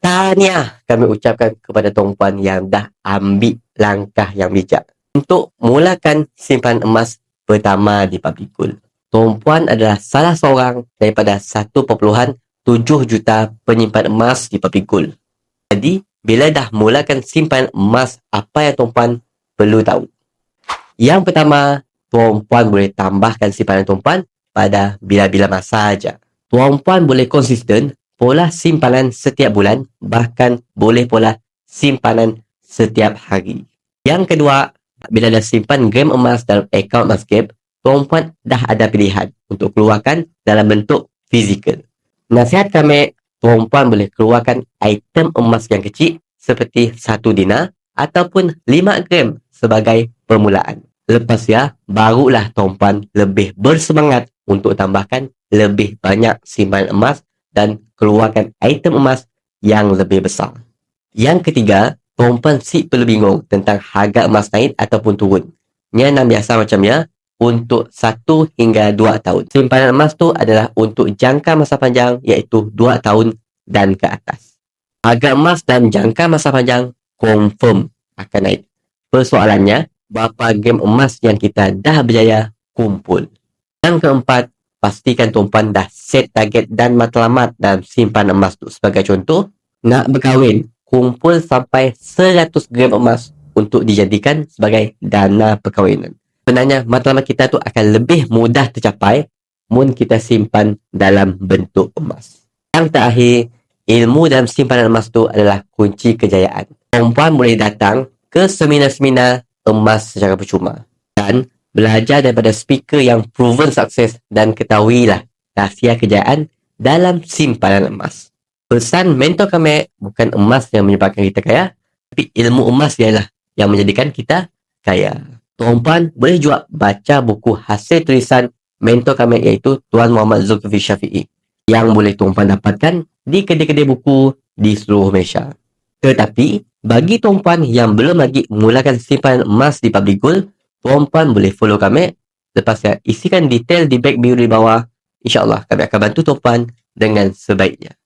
Tahniah kami ucapkan kepada tuan-puan yang dah ambil langkah yang bijak untuk mulakan simpanan emas pertama di Public Gold. Tuan-puan adalah salah seorang daripada 1.7 juta penyimpan emas di Public Gold. Jadi, bila dah mulakan simpanan emas, apa yang tuan-puan perlu tahu? Yang pertama, tuan-puan boleh tambahkan simpanan tuan-puan pada bila-bila masa saja. Tuan-puan boleh konsisten pola simpanan setiap bulan, bahkan boleh pola simpanan setiap hari. Yang kedua, bila dah simpan gram emas dalam akaun Emascape, tuan-puan dah ada pilihan untuk keluarkan dalam bentuk fizikal. Nasihat kami, tuan-puan boleh keluarkan item emas yang kecil seperti 1 dinar ataupun 5 gram sebagai permulaan. Lepas ya, barulah tuan-puan lebih bersemangat untuk tambahkan lebih banyak simpanan emas dan keluarkan item emas yang lebih besar. Yang ketiga, tuan-puan perlu bingung tentang harga emas naik ataupun turun. Yang yang biasa macam ya, untuk 1 hingga 2 tahun. Simpanan emas tu adalah untuk jangka masa panjang, iaitu 2 tahun dan ke atas. Harga emas dan jangka masa panjang confirm akan naik. Persoalannya, berapa gram emas yang kita dah berjaya kumpul. Yang keempat, pastikan tuan-puan dah set target dan matlamat dalam simpan emas tu. Sebagai contoh, nak berkahwin, kumpul sampai 100 gram emas untuk dijadikan sebagai dana perkahwinan. Sebenarnya, matlamat kita tu akan lebih mudah tercapai mun kita simpan dalam bentuk emas. Yang terakhir, ilmu dalam simpanan emas tu adalah kunci kejayaan. Tuan-puan boleh datang ke seminar-seminar emas secara percuma dan belajar daripada speaker yang proven sukses dan ketahuilah rahsia kejayaan dalam simpanan emas. Pesan mentor kami, bukan emas yang menyebabkan kita kaya, tapi ilmu emas ialah yang menjadikan kita kaya. Tuan-puan boleh juga baca buku hasil tulisan mentor kami, iaitu Tuan Muhammad Zulkifli Syafi'i, yang boleh tuan-puan dapatkan di kedai-kedai buku di seluruh Malaysia. Tetapi, bagi tuan-puan yang belum lagi mulakan simpanan emas di Public Gold, tuan-puan boleh follow kami. Lepas saya isikan detail di back bio di bawah. InsyaAllah kami akan bantu tuan-puan dengan sebaiknya.